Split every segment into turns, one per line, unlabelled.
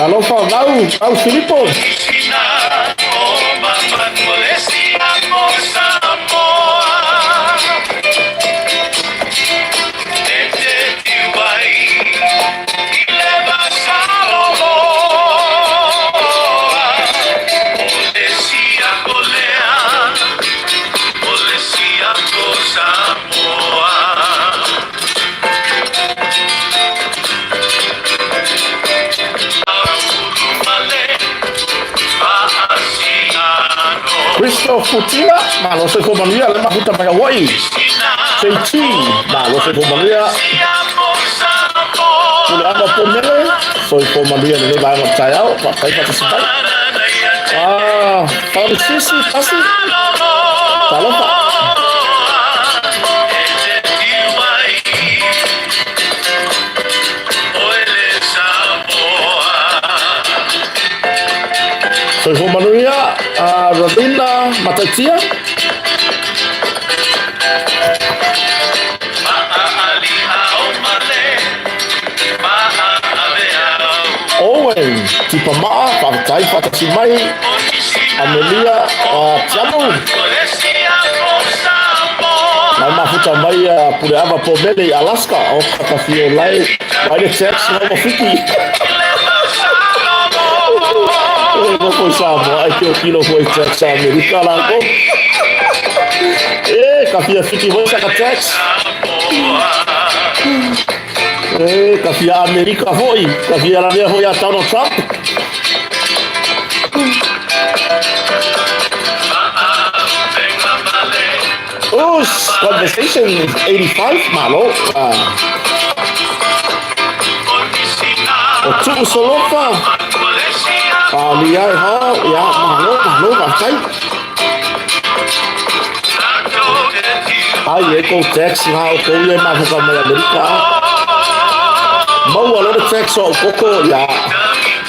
Alofa au Filipo. Christoph Futina, malo se komalia le mahuta mai Hawaii. JT, malo se komalia. Pula ama pomele, so komalia le vai ma taiao, pa kai pa sipai. Pauli Sisi, pasi. Talofa. So komalia Ravina Matatia. Owen Tipamaa Patai Patasimai Amelia Tiamu Mama Futa Mai Pureava Pomele Alaska o Kakafio Lai Vai de Tex Nova Fiki Não foi Samoa, que o kilo foi Tex America lá go. Kafia Fiki vai sacar Tex. Kafia America foi, Kafia la minha foi a Donald Trump. Conversation 85 malo. O tu solofa. Liai ha ya malo vai. Ai eco Tex ha o ko ye ma fa mai America. Mau ala Tex o koko ya.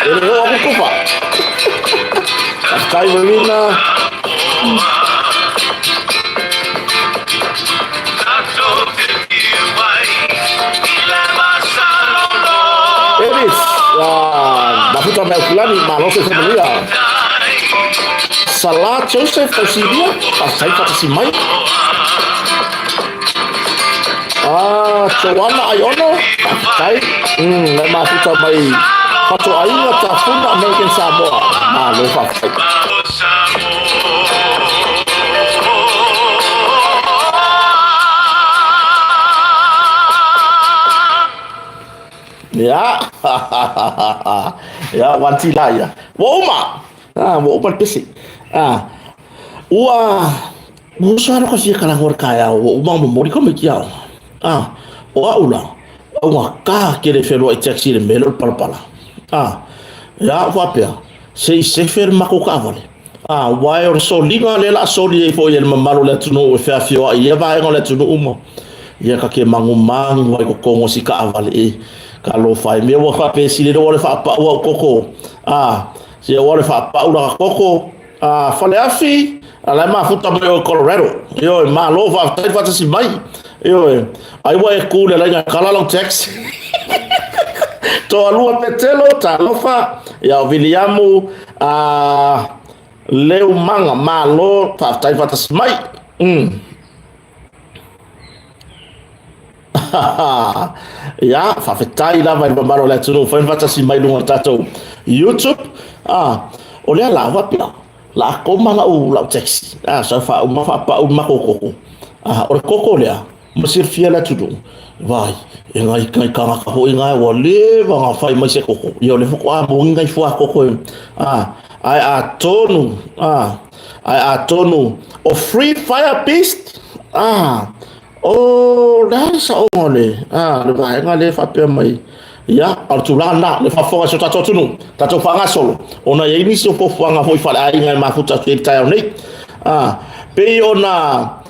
Ele o ko fa. Kai Marina. Eris mafuta mai kulani malo se familia. Salah Joseph Tosibia pasai Fatasimai. Joanna Ayono pasai mafuta mai Fatu Ainga Tafuna American Samoa malo pasai. Ya wanti lah ya. Woma pesi. Musara ko siya kalang kaya uma memori ko mekiao. Ula. Ka kere felo e taxi le melo palpala. Ya wapia. Sei sefer makukavale. Wai or so linga le la so li fo yel mamalo le tuno e fa fio ia vai ngole tuno umo. Ia ka ke mangumang wai ko kongo si ka avale e. Kalau fai me wa fa pe si le wole fa pa wa koko. Si wole fa pa ula koko. Fale afi ala ma futa mo Colorado. Yo ma lo fa tai fa si mai. Yo ai wa e ku le la kala long text. To alua petelo ta lo fa ya Williamu leu manga malo fa tai fa si mai. Ya fafetai la vai babaro la tuno fa infata si mai lunga tato YouTube olha lá wapia la koma la u la taxi sa fa uma fa pa uma koko o koko le masir fia la tudo vai ngai kai kanga ka ho ngai wa le va fa mai se koko yo le fo mo ngai fo koko ai atonu o free fire beast that's only. Le vai ngale fa pe mai. Ya, altulana le fa fo so tato tunu. Tato fa nga solo. Ona ye ni so fo nga foi fa ai ngai ma futa ke tayo nei. Pe ona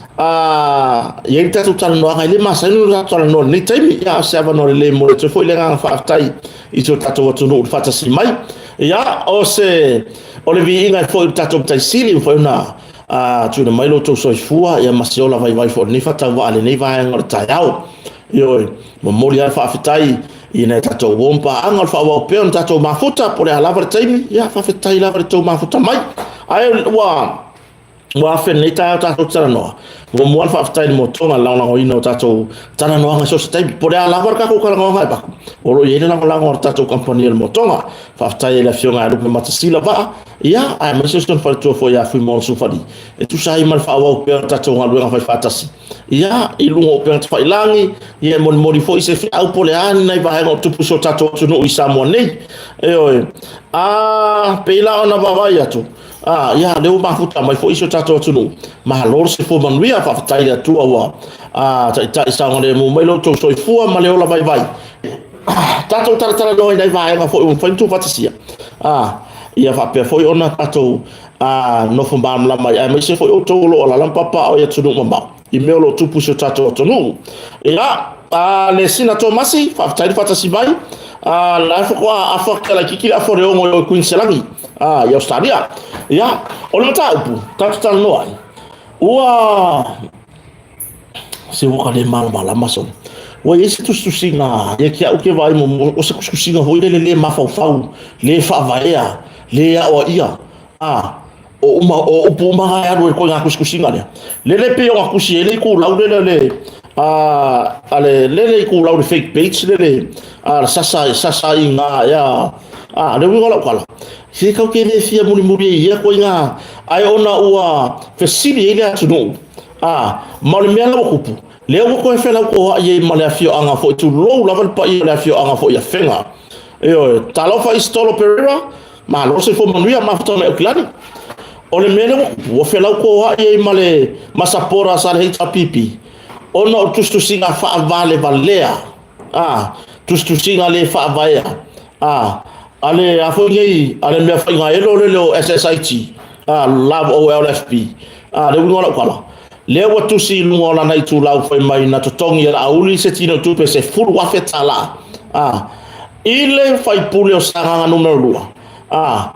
ye tato tal no ngai le ma sa no tal no ni taimi ya sa va no le mo le foi le nga fa tai I so tato tunu fa ta si mai. Ya, o se Olivi ngai foi tato tai sili foi na tu na mai lo to so fua ya masiola vai fo ni fata va le nei vai ngor taiao yo mo moli fa fitai ina tatou wompa anga fa wa pe on tatou mafuta por ala var taimi ya fa fetai la var tatou mafuta mai ai wa feneta tatou tsara no mo mo fa fetai mo tonga la la ino tatou tsara no anga so tai por ala var ka ko ka ngai ba o lo yele la tatou compagnie mo tonga fa fetai la fionga lu ma tsila ba ya ai mo so fa to fo ya fu mo su fadi e tu sai mal fa wa pe tatou ngalu nga fa tasi ya ilungo pe fa ilangi ye mon modifo se fi au pole an nai ba ngo tupu so tatou no isa mo nei pe la ona ba ya tu ya leo mafuta mai fo iso tatou no ma lor se fo manuia fa tai ya tu awa ta isa ngole mo mai lo to so fu ma leo la vai tatou tara no nai vai ma fo un fa tu fatasia ia fa pe fo ona tatou no fo bam la mai mai se fo o to lo la papa o ya tu no ma i meo lo tupu so tatou tonu le sina tomasi fa tai fatasi vai la fo kwa afa kala kiki la fo re o mo Queensland ya Australia ya o le mata upu tatou no ai ua se wo kale mala maso wa ese tu singa ya kia o ke vai mo o se kusinga ho le mafau le fa vaea le ya o ia o puma ya ro ko nga kusinga le pe o kusi ele ku lau le ale ku lau fake page le sasa inga ya le wi gola kala se ka ke le fia muri ya ko nga ai ona ua fesili ele atu no ma le mela ko kupu le o ko fe la ko ye ma le fio anga fo tu lo la pa ye le fio anga fo ya fenga talo fa istolo perera ma lo se fo manuia ma fo me klani o le mele o fe la ko ye ma le masapora sa le pipi ono tu singa fa vale valea tu singa le fa vaia ale afo ngai ale me fa ngai lo SSIT love OLFP le wala kala le wa tu si lu ola nai tu lau fa mai na to tongi la uli se tino tu pe se fulu wa fetala ile fa pule o sanga numero 2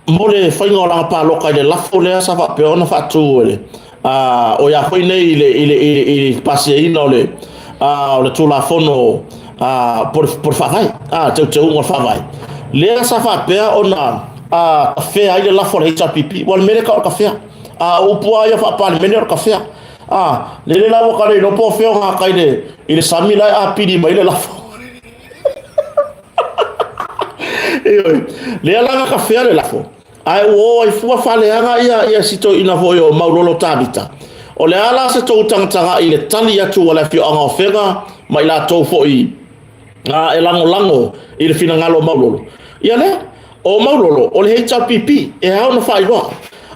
mole fa ngola pa lo ka de la fole sa fa pe ona fa tu le o ya foi nei ile passe ino le le tu la fono por fa vai te un fa vai le sa fa pe ona fe ai la fole pipi wal mele ka café o pua ya fa pa mele ka café le la wo ka no po fe nga ka ile samila pidi mai le la le ala ka café le la fo ai o ai fu fa le anga ia sito ina vo yo maulolo tabita o le ala se to tanga ile tali ya tu wala fi anga fega mai la to fo i lango ile fina ngalo maulolo ia le o maulolo o le HPP e ha ona fa ilo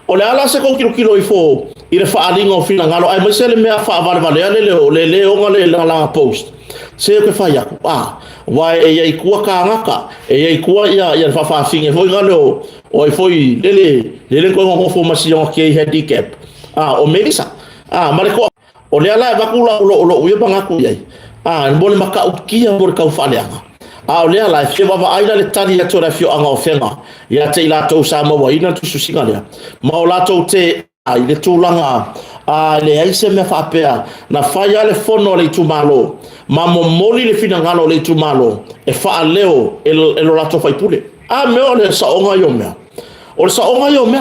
o le ala se ko kilo i fo ile fa alingo fina ngalo ai se le mea fa vale le o ngale la post se ko fa ya wa e ikua ka ngaka e ikua ia fa finge foi ngalo o foi le ko ngo formation ke handicap o melisa mare ko o le ala va kula lo u banga ku yai mbole maka ukia bor ka fa le o le ala fe va aina le tani ya tora fio anga ofenga ya te ila to sa mo wa ina tu susinga le ma o la to te le tulanga le aise me fa pea na fa ya le fono le tumalo ma mo moli le fina ngalo le tumalo e fa leo el rato fa pule me o le sa onga yo me o sa onga yo me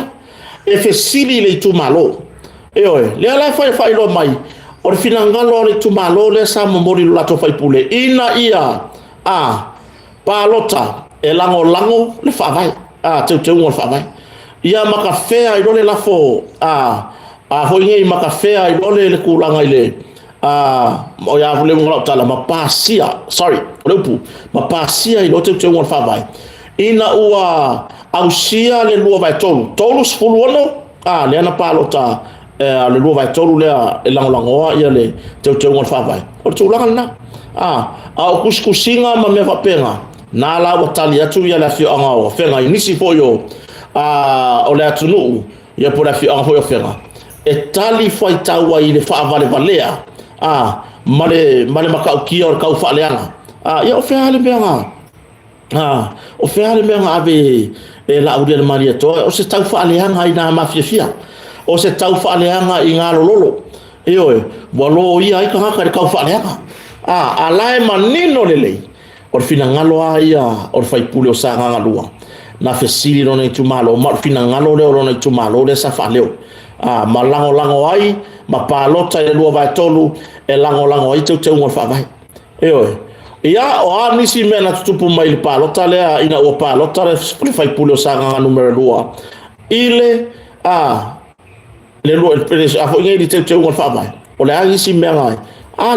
e fe sili le tumalo le ala fa lo mai o le fina ngalo le tumalo le sa mo moli le rato fa pule ina ia palota e lango le fa vai te un fa vai ia maka fea i role la fo hoi ngei maka fea i role le kulanga ile o ya vule ngola tala mapasia lepu mapasia i lote te un fa vai ina ua ausia le lua vai tolu sfulu ono le ana palota le lua vai tolu le lango ia le te un fa vai o tu langa na o kuskusinga ma me fa penga na la wa tali atu ya la fi anga o fenga inisi fo yo o le atunu ia por afi anga fo yo fenga e tali foi taua i le fa vale valea male maka ukia o ka fa leanga ia o fe ale benga o fe ale benga ave e la udia maria to o se tau fa leanga ina mafia o se tau fa leanga i ngalo lolo walo ia i ka ka fa leanga alae manino lelei o fina ngalo ia o fai pule o sa ngalua na fesili no nei tumalo ma fina ngalo le o nei tumalo le sa fa leo ma lango ai ma palota e lua vai tolu e lango ai te ngol fa vai ia o anisi mena tupu mai le palota le ina o palota le fai pule o sa nga numero lua ile le lua a fo ngai te ngol fa vai o le anisi mena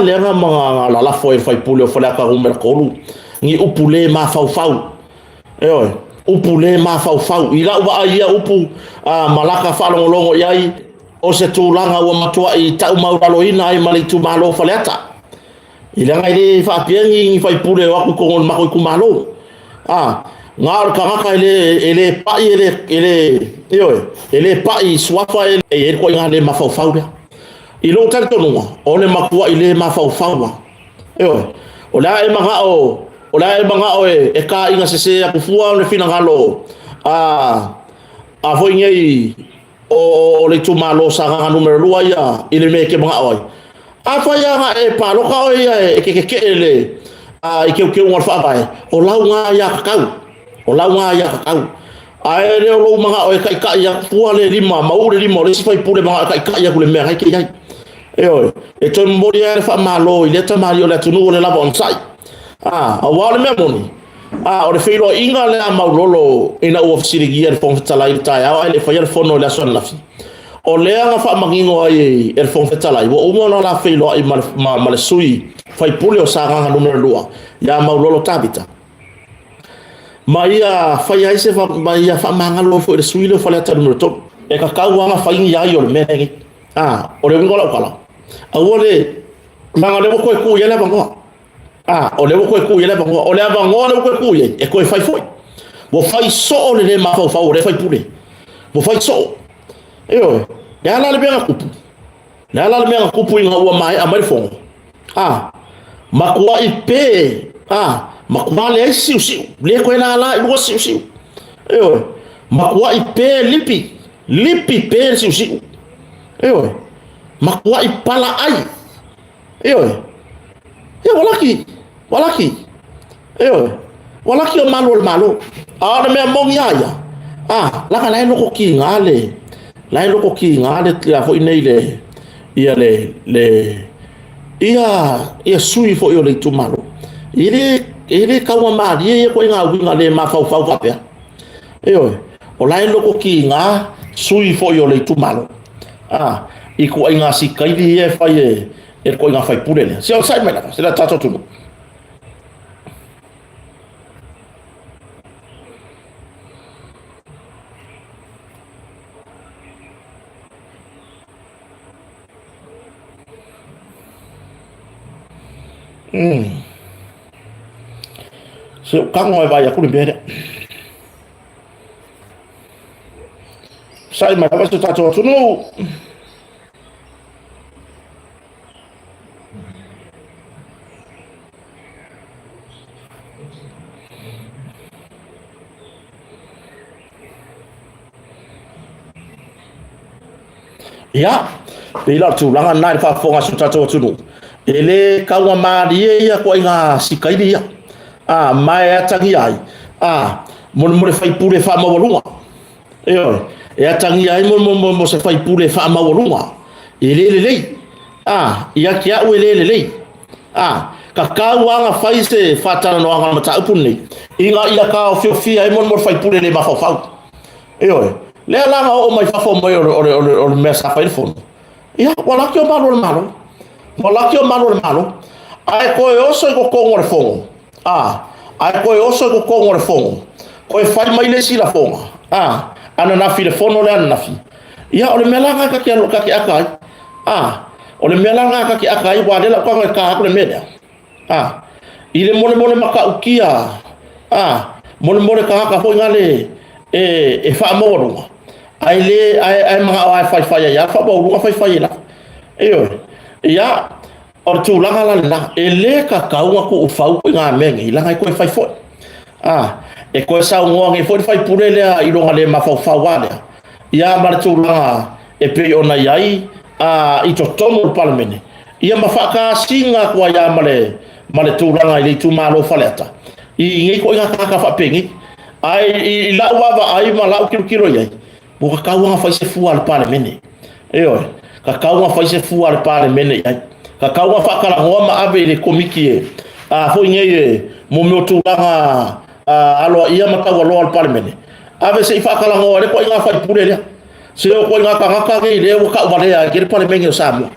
le nga mga la foi fai pule o fa ka numero kolu ni upule ma fau upule ma fau ila wa ia upu malaka fa longo iai o se tulanga wa matua i tau mauralo ina ai mali tu malo faleta ila ngai le fa piengi fai pule wa ku ngol ma ku malo ngar ka ele pa ele pa i swafa ele ko ngale ma fau ilo tanto no o le makua ile ma fau o la e manga o e ka inga se aku fua le fina ngalo a foi ngai o le tu malo sa nga numero lua ia ile me ke manga oi a foi nga e pa lo ka oi e ke ele ke ngol fa vai o lau nga ya kau a ele o manga oi ka ia fua le lima mau le lima le fai pule manga ka ia ku le me hai ke ai e to mori e fa malo ile to mario le tunu le la bonsai a wale me moni o le feilo inga le maulolo ina o ofisiri gia le fong fetalai tai a le fai le fono le son lafi o le nga fa mangingo ai e fong fetalai wo umo na la feilo ai ma le sui fai pule o sa nga numero lua ya maulolo tabita Maia fai ai se Maia fa mangalo fo le sui le fa le numero to e ka kawa nga fai ya yo le mengi o le ngola kala a wole mangale mo ko ku yele bango o le ko ku yele bango o le bango le ko ku ye e ko fai foi mo fai so le ma fa le fai pule mo fai so ya la le benga kupu inga wa mai a mai fo ma kwa ipe ma kwa le siu le ko la lo siu ma kwa ipe lipi pe siu ma kwa ipala ai walaki o malo a me mong ya la ka lai loko ki ngale la fo nei le ia sui fo yo le tu malo ile ka wa ma ye ko nga winga le ma fa pe o lai loko ki nga sui fo yo le tu malo i ko inga si kai di e fai ko inga fai pule le se o sai mena se la tato tu se o kango e vai a kuli bere sai mena va se tato tu no ya pela tu langa nai fa fonga su tato tu ele kawa mari ia ko inga sikai dia mai atangi ai mon fai pure fa mawalunga e atangi ai mon se fai pure fa mawalunga ele ia kia u ele ka kawa nga fai se fatana no nga mata upuni inga ia ka ofia ai mon fai pure le ma fa le langa o mai fa fo mai o me sa fa il fon ia wala ki o malo ai ko e oso ko ngore fongo ai ko e oso ko ngore fongo ko e fai mai le sila fonga ana na fi le fono le ana fi ia o le melanga ka ki akai o le melanga ka ki akai wa de la ko ka ko le media ile mole maka ukia mole ka fo ngale e fa mo ai le ai ma ai fai ya fa bo lu fai la ia or tu la ele ka kaunga ko ufau ko nga mengi la ko fai fo e ko sa ngongi fo fai purele i longa le ma fa wale ia mar tu la e pe ona yai i to tomo palmene ia ma fa ka singa ko ya male tu la i tu malo faleta I ngai ko inga kaka fa pengi. Ai I la wa ai ma la kilo yai. Bo ka kawa fa se fu al parlemene. Eo. Ka kawa fa se fu al parlemene yai. Ka kawa fa kala ngoma ave le komiki e. Fo ngai mo me tu langa alo ia mata wa lo al parlemene. Ave se fa kala ngoma le ko inga fa pure le. Se ko inga ka ke le ka wa le ke parlemene samu.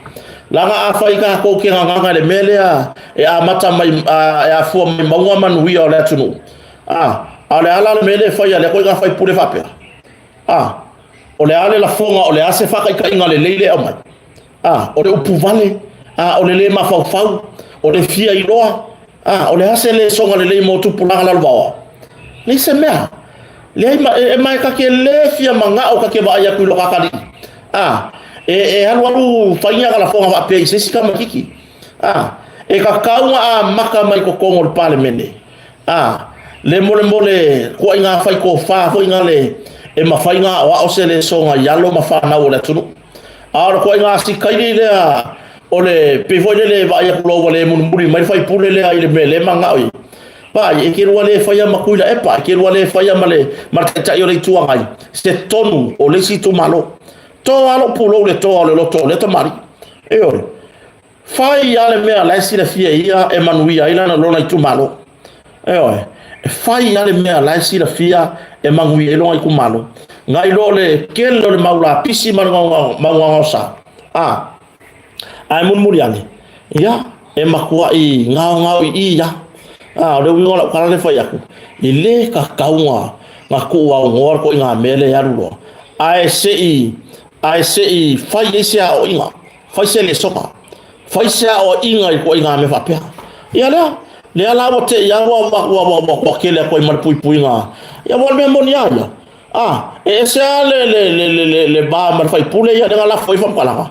Langa Afrika ko ke nganga le melea mata mai fu mai maunga manui o le tunu ale ala le mele fa ya le ko ga fa pure fa pe ole ale la fonga ole ase fa ka inga le leile o mai ole upu vale ole le ma fa fa ole fia i loa ole ase le songa le le mo tu pula la ba le se mea le mai ka ke le fia manga o ka ke ba ya ku lo ka kali alu fanya kala fonga va pe se kama kiki ka kaunga maka mai ko kongo parlemene le mole ko inga fai ko fa fo inga le ma fai nga wa osele songa yalo ma fa na wala tunu ko inga si kai le ole pe fo le va ya ko wala mun muri mai fai pule le ile mele manga oi pa ke wale fai ma kuila ke wale fai male marta yo le tuangai se tonu o le si tu malo to alo pulo le to le loto le tamari fai ale mea la si la fia ia Emanuia ila na lona tu malo fai ale mea la si la fia Emanuia lona ku malo ngai lo le kelo le maula pisi manga sa ai mun muriani ya makua I ngao I ya le wingo la kala le fai aku ile ka kaunga ngaku wa ngor ko inga mele ya rulo ai sei fai ese o inga fai se le soka fai se o inga ko inga me fa pe ya le ala bote ya wa kele ko mal pui nga ya vol me mon ya ese le ba mal fai pule ya de la fai fam kala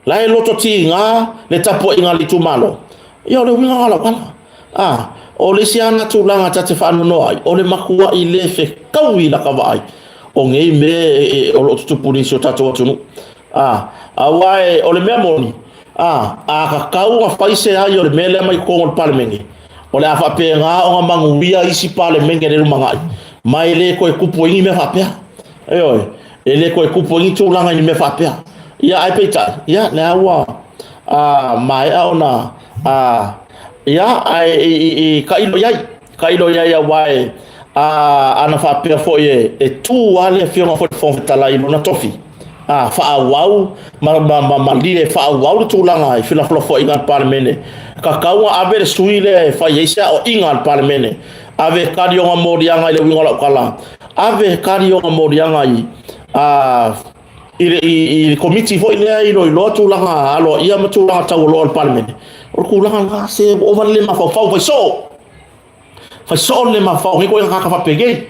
la lo to ti nga le tapo inga li tu malo ya le winga la kala o le siana tu langa tate fa no ai o le makua I le fe kawi la ka vai o ngei me o lo tu polisi o tato tunu awai o le memoni ka kau nga faise ai o le mele mai ko ngol parlemenge o le afa pe nga o nga manguia isi parlemenge le mangai mai le ko kupo ngi me fa pe le ko kupo ngi tu langa ni me fa pe ya ai peta ya na wa mai ona ya ai kailo yai awai ana fa pe fo ye tu wale fiona fo tala ilo na tofi fa wau ma lile fa wau tu langa fila fo inga parlemene ka kawa ave suile fa yesa o inga parlemene ave kadio nga modianga ile wingola kala ave kadio nga modianga I committee fo ile ilo tu langa alo ia matu langa tawlo parlemene o ku langa se overle ma fa so le ma fa ko ka fa pege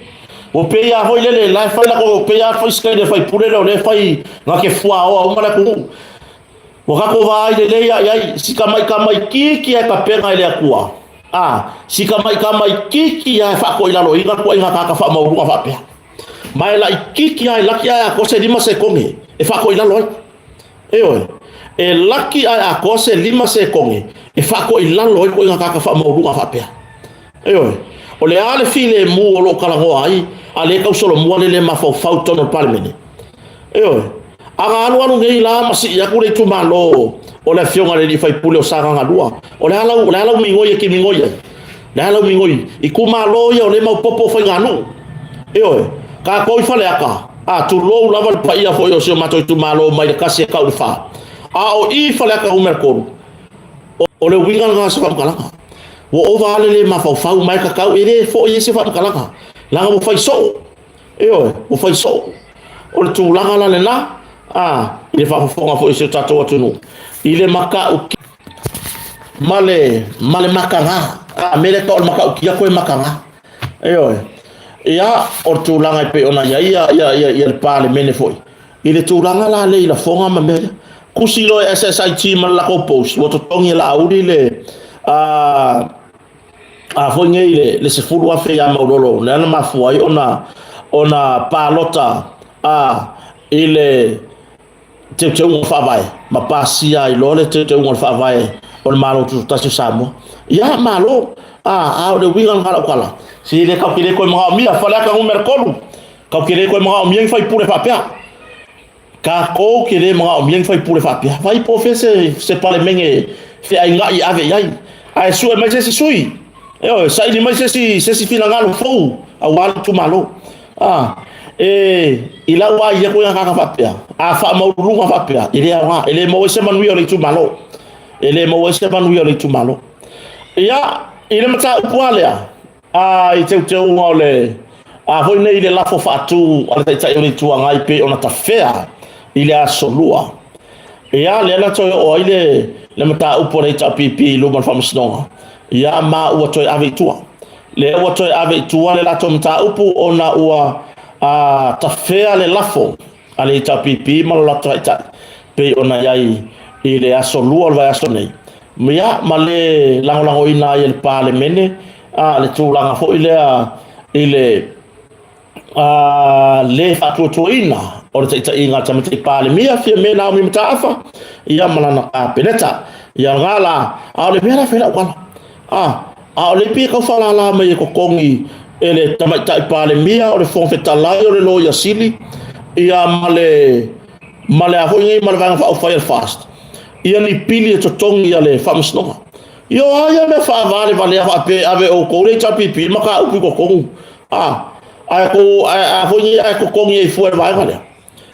o pe ya ho le la fa la ko pe ya fa skai de fa pure le fa nga ke fua o mala ku o ka ko va le ya si ka mai ki ka penga ile akua si ka mai ki ya fa ko ila lo inga ko inga ka fa ma ru fa pe mai la ki ya la ya ko se lima se konge fa ko ila lo laki a ko se lima se konge fa ko ila lo ko inga ka fa ma ru fa pe o le ale file mu o lo kala ho ai ale ka solo mu le ma fa tono parlemene aga anu ngei la ma si ya ku le tu malo o le fionga le fai pule o sanga ngadua o le ala mi ngoye ki mi ngoye le ala mi ngoye I ku malo ya o le ma popo fai nganu ka ko fa le aka tu lo la val pa ia fo yo se ma tu malo mai ka se ka u fa o I fa le aka u merkoru o le winga nga sa kala wo ova le ma fa mai ka kau ere fo ye se fa kala la mo fai so o fai so o le tu la le na ile fa fo fo se tato tunu ile maka u male makanga mele to maka u kia ko makanga ya o tu la pe ona ya le pale mene foi ile tu la le la fonga ma mele kusilo SSIT man la ko post wo to tongi la audi le fo ngei le se fulu afe ya maulolo na ma fuai ona palota ile te un fa vai ma pasia I lo le te un fa vai on malo tu ta se samo ya malo a o le winga ngala kala si le ka kile ko mga mia fala ka un merkolu ka kile ko mga mia fai pure papia ka ko kile mga mia fai pure papia vai professe se pale menge fe ai ngai ave yai ai su mai se sui yo sai ni mai se fina ngalo fo a wal tu malo ila wa ya ko nga ka papia a fa ma ru nga papia ile mo se man wi ole tu malo ele mo se man wi ole tu malo ya ile mata upualea i te ole foi nei ile la fo fatu ala tai ole tu ngai pe ona ta fea ile a solua ya le na to o ile le mata upole ta pipi lo man famsnonga ya ma o to ave tua le o to ave tua le la to mata upu ona ua ta fea le lafo ale ta pipi ma la to ta pe ona yai ile a solua va astonei mia male lango ina il pale mene le tulanga fo ile le fatu ina o te inga tamate pale mia fia mena mi mtaafa ia malana peneta ia ngala le mera fela wala le pi ka fala la me ko kongi ele tamate pale mia o le fon fetala o le lo ya sili ia male a ho ngai malvanga fa fire fast ia ni pili to tongi ale famsnonga yo ya me fa vale fa pe ave o ko le cha pipi maka upi ko kongu a fonyi a ko kongi e fuer vai vale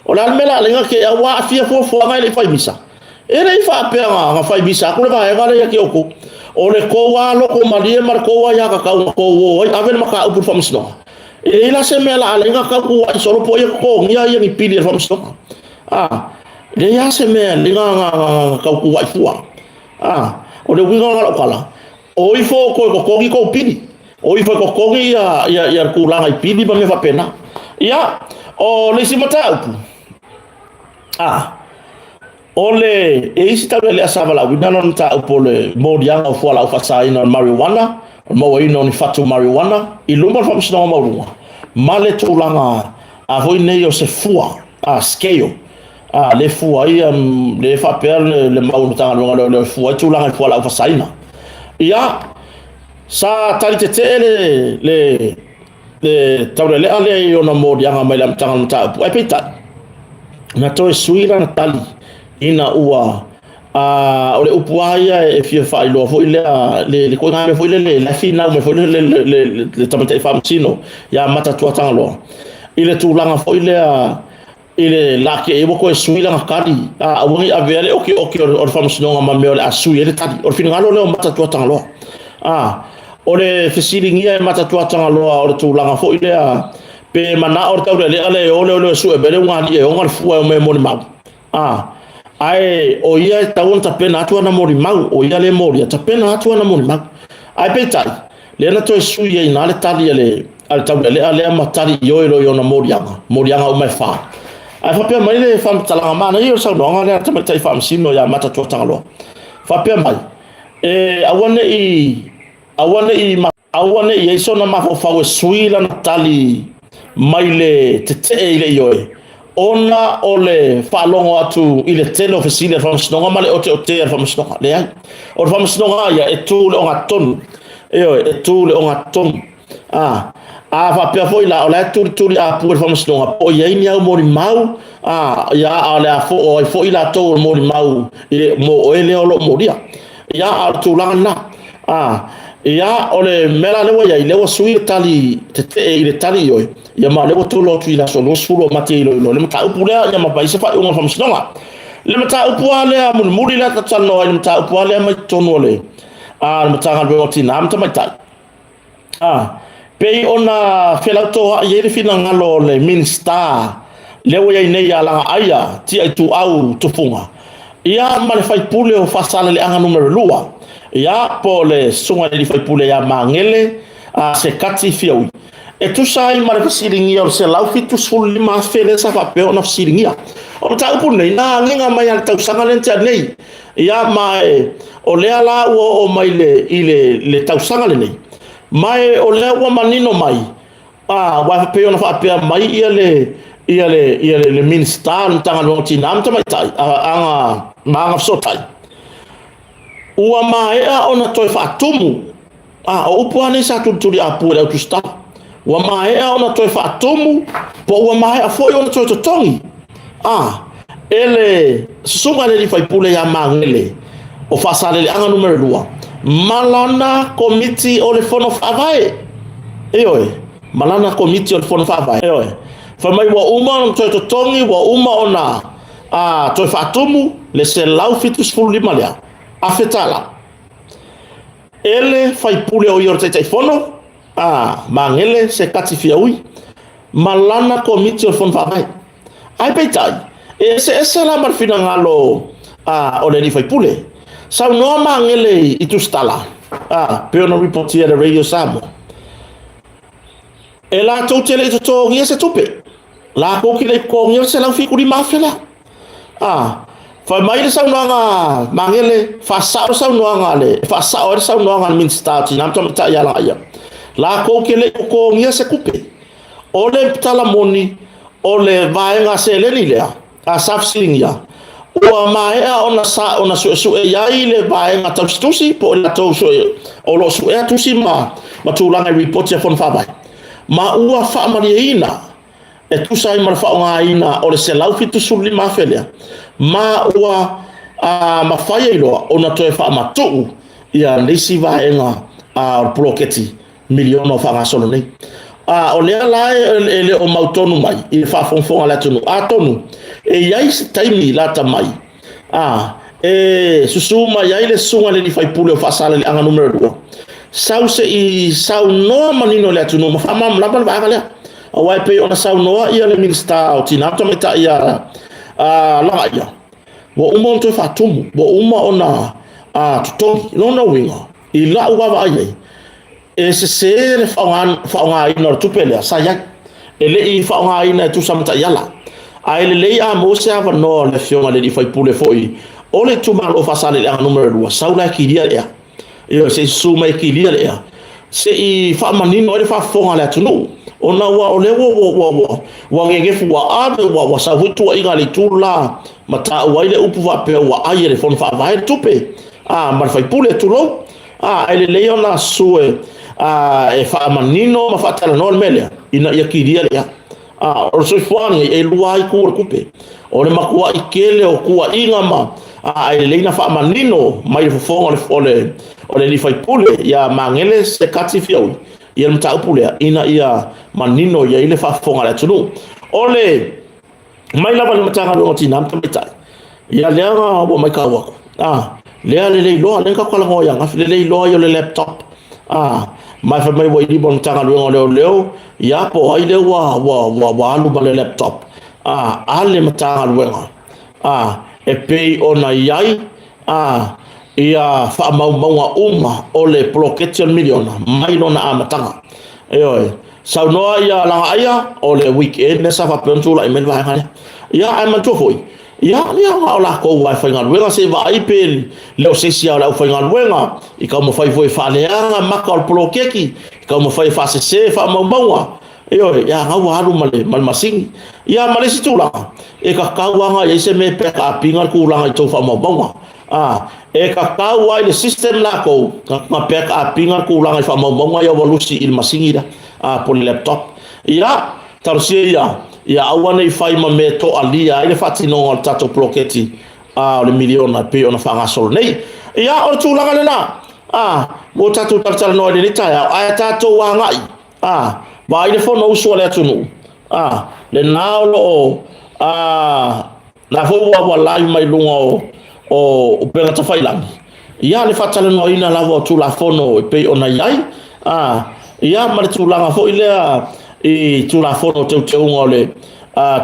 o la mela le ke wa fia fo ngai le fai misa era i fa pe nga fai misa ko le vai vale ya ke o le ko wa lo ko malie mar ko wa ya ka ko wo ave maka upi famsnonga e la se mela le ka ko wa solo po ya ko ngia ya ni pili famsnonga le ya se me le nga ka ku wa fuwa o le winga ngala kala o ifo ko kongi ko pili o ifo ko kongi ya ku langa pili ba me fa pena ya o le si mata upu o le e isi ta le asava la wina non ta upu le modianga o fuala o fasai no marijuana mo ino ni fatu marijuana i lumba fa msino ma runga male tu langa a voi nei o se fuwa scale le fua ia le fa per le mau tanga le fua tu langa fuala fa saina ia sa talite le tawle le ale yo na modi anga mai lam tanga ta e pita na to suira na tali ina ua ole upuaia e fia fa ilo fo le ko ngame fo le la fina me fo le tamate famsino ya mata tu tanga lo ile tu langa fo ile la ke e ko suila ngakari awongi avele oke or famsino ma me ole asu ele tadi or fina ngalo le mata tu tanga lo ole fesilingia mata tu tanga lo or tu langa fo ile pe mana or tau le ale ole su e bele ngani e ngal fu me mo ma ai o ia tau ta pena atu na mori mau o ia le mori ta pena atu na mori mau ai pe tai le na to su ia ina le tali le al tau le ale matari yo na mori anga o mai fa ai fa pe mai le fam tala ma na yo sa no nga ta mai fam sino ya mata to tanga lo fa pe mai awane i so na ma fa suila na tali mai le te ile yo ona ole falongo atu ile tele ofisile from snonga male ote from snonga le ai or from snonga ya etul on aton etul on aton fa pe foi la ola tur a pour from snonga po ya ni au mori mau ya ala fo ila to mori mau ile mo ele olo moria ya altulana ya ole mela le ya ile wo sui tali te ile tali yo ya ma le wo to lo tu ila so lo sulo mate lo le mata upule ya ma paise fa yo fam snonga le mata upule mul muri la ta tano le mata upule ma tono le le mata ga be oti nam ta mata pe ona fela to ye le fina ngalo le minsta le wo ya nei ya la aya ti tu au tu funga ya ma le fai pule o fa sala le anga numero lua ya pole sunga le fai pule ya mangele se kati fiaui e tu sai ma le siringia o se lau fitu sul ma fele sa fa pe ona siringia o ta upu nei na nginga mai al tau sanga lente nei ya mai o le ala o mai le tau sanga le nei mai o le wa manino mai wa pe ona fa pe mai ia le minister tanga lo tinam ta mai tai anga manga sotai ua mai ona toi fa tumu o upuane sa tuli apu le tu sta wa mai ona toi fa tomu po wa mai a foi ona toi tongi ele sunga le fai pule ya mangele o fa sale le anga numero 2 malana committee o le fono fa vai malana committee o le fono fa vai fa mai wa uma toi tongi wa uma ona toi fa tomu le se lau fitus fulu malia afetala ele fai pule o yorte tai fono mangele se katifia ui malana committee o le fono fa vai ai peitai ese la marfina ngalo o le fai pule sa no mangele itu stala pe ona reportia de radio samo ela to tele to ngia se tupe la ko ki le ko ngia se la fi kuri mafela fa mai le sa no nga mangele fa sa no nga le fa sa no nga min start nam to ta ya la ko ki le ko ngia se kupe o le tala moni o le vaenga se le ni le safsing ya o mai ona su ya ile vaenga taustusi po la tauso o lo su e tusi ma tulanga report ya fon fa vai ma ua fa mariina e tu sai mar fa ngaina o le se lau fitu suli ma felia ma ua ma fai ilo ona to fa ma tu ya lesi vaenga o proketi miliono fa solo nei o le ala ele o mautonu mai i fa fonfonga la tonu atonu e yai taimi la tamai susuma yai le sunga le fai pule o fa sala le anga numero 2 sauce i sau no manino le tonu ma fa mam la ba le o wai pe ona sau no ia le minsta o tina to meta ia la ia wo umo to fa tumu wo uma ona tutongi no winga i la uwa va ai se faonga ina tupele saya ele I faonga ina tu samta yala ai le mo se ava no le fiona le fai pule foi ole tu mal o fasale le numero 2 saula ki dia ya se suma ki dia ya se I fa manino ole fa fonga le tunu ona wa ole wa ngege fu wa sa hutu I gali tula mata wa ile upu va pe wa ai le fon fa vai tupe mar fai pule tulo ele le ona sue e fa manino ma fa tala no melia ina ia kiria ya o so fani e luai ku kupe o le makua ikele o kua inga ma ai le ina fa manino mai fo ole li fai pule ya mangele se katifiau ia mta pule ina ia manino ia ile fa fonga la tunu ole mai la ba mta ga ngoti nam tamita ia le wa mai ka wa le lo le ka ko la ngoya ngaf le lo yo le laptop mai fa mai wai bon tanga leo ya po ai le wa alu ba le laptop ale mata luenga e pei ona yai ia fa mau uma ole protection million mai lona amatanga sau no ia la ia ole weekend ne sa fa pentula e melva ngale ia ai man to foi ia la ko wa fa ngal wenga se va ipel le se sia la fa ngal wenga I ka mo fa fa le anga makal prokeki ka mo fa se fa mau ia wa haru mal masing ia male situla e ka wanga ia se me pe ka pinga ku langa to fa mau e ka wa le system la ko ka pe ka pinga ku langa fa mau ia volusi il masingira por laptop ia tarsia ia awana I fai ma me to alia ile fatino al tato proketi le miliona pe ona fa gasol nei ia o tu langa lela mo tato tartala no le taya ai tato wanga ba ile fo no so le tunu le naolo la fo wa la mai lunga o pela ta fai lang ia le fatala no ina la vo tu la fo no pe ona yai ia ma tu langa fo ile I tu la fono te ngole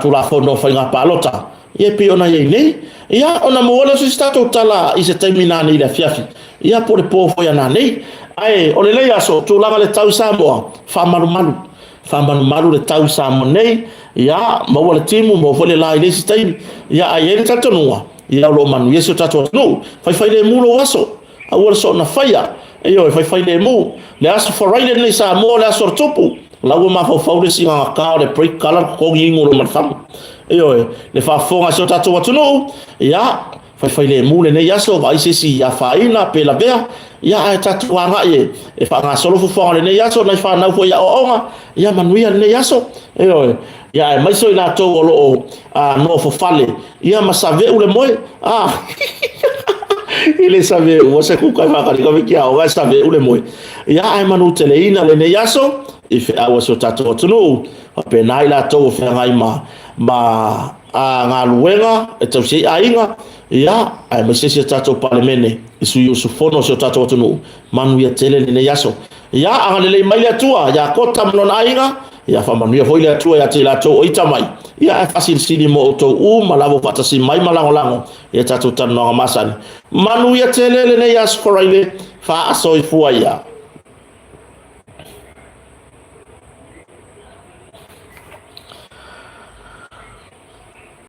tu la fono fa nga palota ye pe ona ye nei ia ona mo wala so stato tala I se termina ni la fiafi ia por le pofo ya na nei ai ole le aso tu la le tau sambo fa malu le tau sambo nei ia mo wala timu mo fole la ile stai ia ai le tato noa ia lo manu yeso tato no fa le mulo waso a wala so na faya io fa le mu le aso for right le sa mo le aso tupu lawa ma fa le singa ka le break color ko ngingo lo marfam le fa fonga so tato watu no ia fai le mule ne yaso vai se si ya faina pe la bea ya tatu anga e fa nga solo fu le ne yaso na fa na fo ya onga ya manuia ne yaso ya mai so ila to lo no fo fale ya masave ule moe ile save o se ku ka ma ka ko ki o ga save ule moe ya ai manu tele ina le ne yaso if I was so tatu tunu pe na ila to fe ngai ma nga luenga e tau sei ainga ia ai me sese tato palemene isu yusu fono so tato tunu manu ya tele ne yaso ia anga le mai atua ya kota mnon ainga ia fa manu ya foi atua ya tela to oita mai ia fasil sini mo to malavo pata si mai malango lango ia tato tanu masani manu ya tele ne yaso koraile fa aso ifua ia